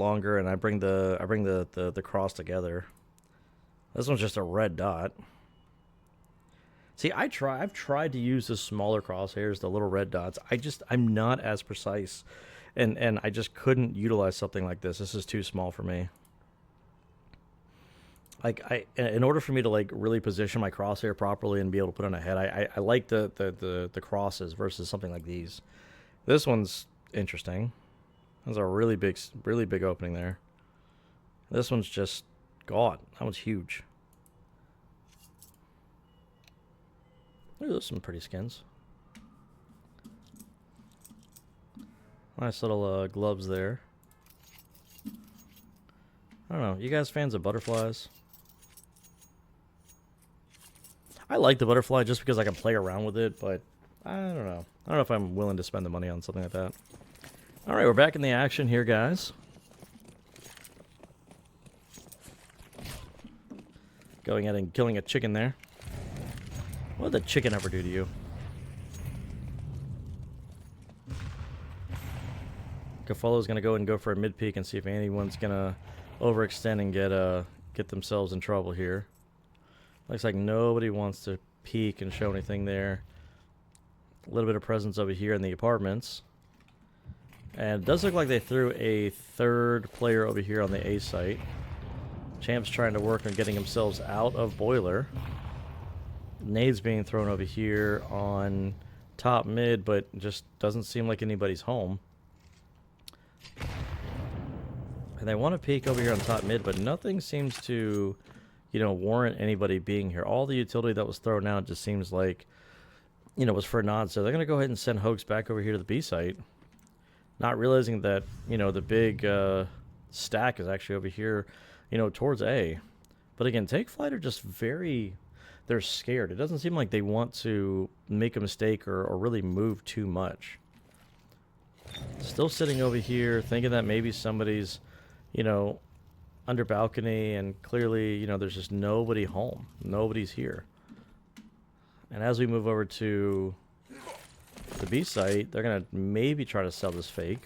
longer, and I bring the cross together. This one's just a red dot. See, I've tried to use the smaller crosshairs, the little red dots. I'm not as precise, and I just couldn't utilize something like this. This is too small for me. Like in order for me to like really position my crosshair properly and be able to put on a head, I like the crosses versus something like these. This one's interesting. There's a really big opening there. This one's just God. That one's huge. Ooh, there's some pretty skins. Nice little gloves there. I don't know. You guys fans of butterflies? I like the butterfly just because I can play around with it, but I don't know. I don't know if I'm willing to spend the money on something like that. Alright, we're back in the action here, guys. Going ahead and killing a chicken there. What did the chicken ever do to you? Gafolo's gonna go and go for a mid peek and see if anyone's gonna overextend and get themselves in trouble here. Looks like nobody wants to peek and show anything there. A little bit of presence over here in the apartments. And it does look like they threw a third player over here on the A site. Champ's trying to work on getting themselves out of boiler. Nades being thrown over here on top mid, but just doesn't seem like anybody's home. And they want to peek over here on top mid, but nothing seems to, you know, warrant anybody being here. All the utility that was thrown out just seems like, you know, was for a nod. So they're going to go ahead and send Hoax back over here to the B site. Not realizing that, you know, the big stack is actually over here, you know, towards A. But again, Take Flyte are just very, they're scared. It doesn't seem like they want to make a mistake or really move too much. Still sitting over here thinking that maybe somebody's, you know, under balcony, and clearly, you know, there's just nobody home. Nobody's here. And as we move over to the B site, they're going to maybe try to sell this fake.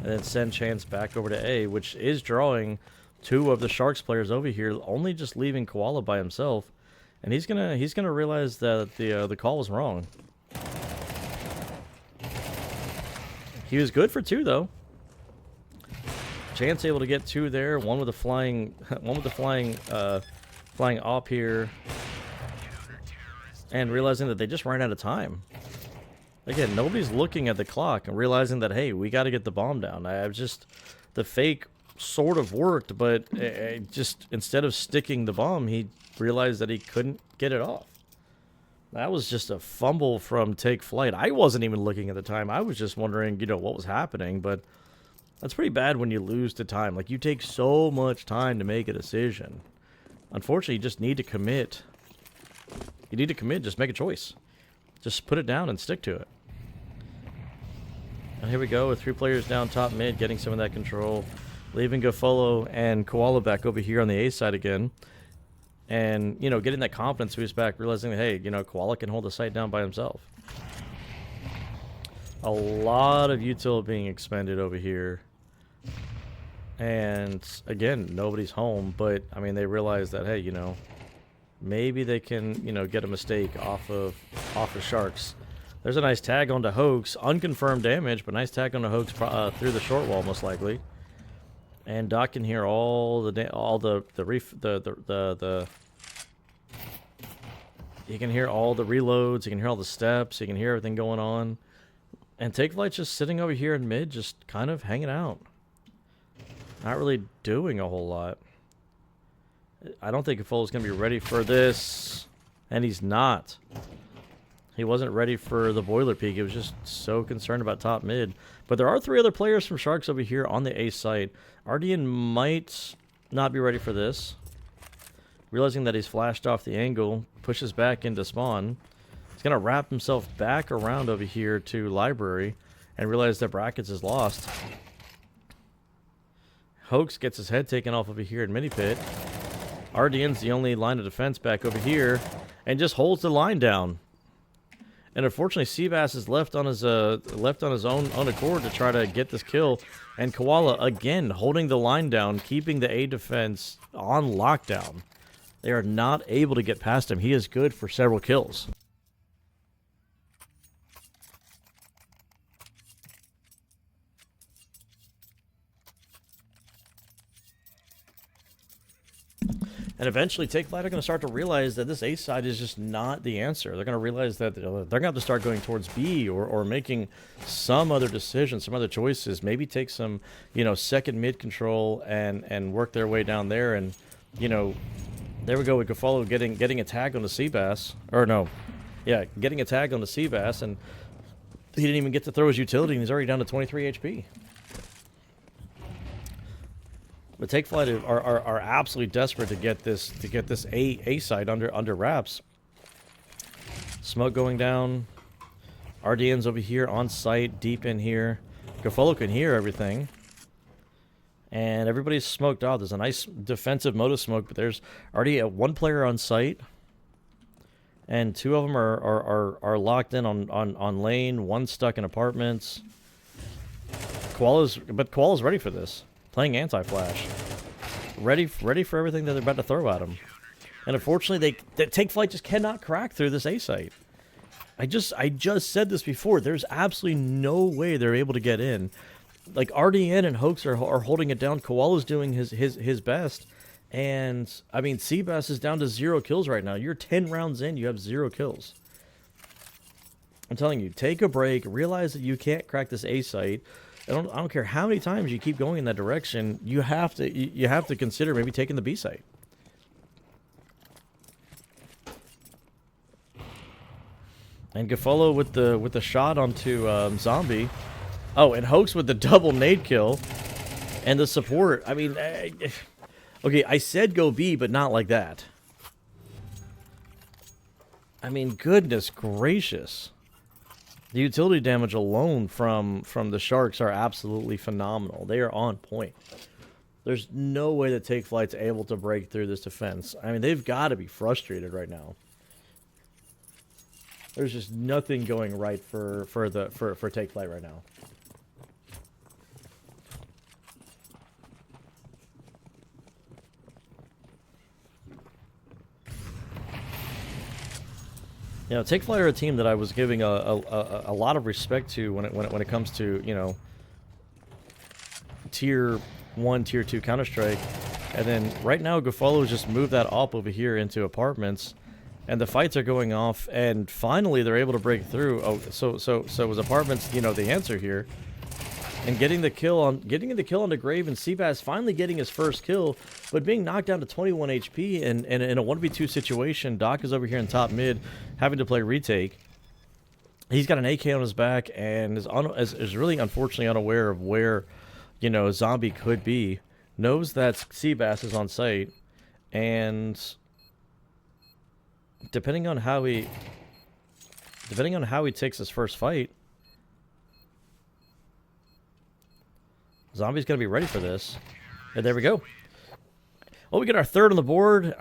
And then send Chance back over to A, which is drawing two of the Sharks players over here, only just leaving Koala by himself. And he's gonna realize that the call was wrong. He was good for two though. Chance able to get two there, one with the flying flying op here. And realizing that they just ran out of time. Again, nobody's looking at the clock and realizing that, hey, we got to get the bomb down. The fake sort of worked, but just instead of sticking the bomb, he realized that he couldn't get it off. That was just a fumble from Take Flyte. I wasn't even looking at the time. I was just wondering, you know, what was happening, but that's pretty bad when you lose to time. Like, you take so much time to make a decision. Unfortunately, you just need to commit. You need to commit, just make a choice. Just put it down and stick to it. And here we go with three players down top mid, getting some of that control. Leaving Gafolo and Koala back over here on the A side again. And, you know, getting that confidence boost back, realizing that, hey, you know, Koala can hold the site down by himself. A lot of util being expended over here. And, again, nobody's home. But, I mean, they realize that, hey, you know, maybe they can, you know, get a mistake off of Sharks. There's a nice tag onto Hoax. Unconfirmed damage, but nice tag onto Hoax through the short wall, most likely. And Doc can hear all the he can hear all the reloads. He can hear all the steps. He can hear everything going on. And Take Flyte's just sitting over here in mid, just kind of hanging out. Not really doing a whole lot. I don't think Gafolo's going to be ready for this. And he's not. He wasn't ready for the boiler peak. He was just so concerned about top mid. But there are three other players from Sharks over here on the A site. Ardian might not be ready for this. Realizing that he's flashed off the angle, pushes back into spawn. He's going to wrap himself back around over here to library and realize that Brackets is lost. Hoax gets his head taken off over here in mini pit. Ardian's the only line of defense back over here and just holds the line down. And unfortunately, Seabass is left on his own accord to try to get this kill. And Koala, again, holding the line down, keeping the A defense on lockdown. They are not able to get past him. He is good for several kills. And eventually, Take Flyte are going to start to realize that this A side is just not the answer. They're going to realize that they're going to have to start going towards B or making some other decisions, some other choices. Maybe take some, second mid control and work their way down there. And, there we go. We could follow getting a tag on the Seabass. Or no. Yeah, getting a tag on the Seabass. And he didn't even get to throw his utility, and he's already down to 23 HP. But Take Flyte are absolutely desperate to get this A side under wraps. Smoke going down. RDN's over here on site, deep in here. Gofolo can hear everything. And everybody's smoked off. There's a nice defensive moto smoke, but there's already one player on site. And two of them are locked in on lane, one stuck in apartments. Koala's ready for this. Playing anti-flash. Ready for everything that they're about to throw at him. And unfortunately, they Take Flyte just cannot crack through this A site. I just said this before. There's absolutely no way they're able to get in. Like, RDN and Hoax are holding it down. Koala's doing his best. And, I mean, Seabass is down to 0 kills right now. You're 10 rounds in, you have 0 kills. I'm telling you, take a break. Realize that you can't crack this A site. I don't care how many times you keep going in that direction. You have to consider maybe taking the B site. And Gofolo with the shot onto Zombie. Oh, and Hoax with the double nade kill. And the support. I mean, okay, I said go B, but not like that. I mean, goodness gracious. The utility damage alone from the Sharks are absolutely phenomenal. They are on point. There's no way that Take Flyte's able to break through this defense. I mean, they've got to be frustrated right now. There's just nothing going right for Take Flyte right now. Take Flyte are a team that I was giving a lot of respect to when it comes to, Tier 1, Tier 2 Counter-Strike. And then right now, Gofolo just moved that up over here into apartments. And the fights are going off, and finally they're able to break through. Oh, so was apartments, the answer here. And getting the kill on the Grave, and Seabass finally getting his first kill, but being knocked down to 21 HP and in a 1v2 situation. Doc is over here in top mid, having to play retake. He's got an AK on his back and is really unfortunately unaware of where, Zombie could be. Knows that Seabass is on site, and depending on how he takes his first fight, Zombie's going to be ready for this. And there we go. Well, we get our third on the board.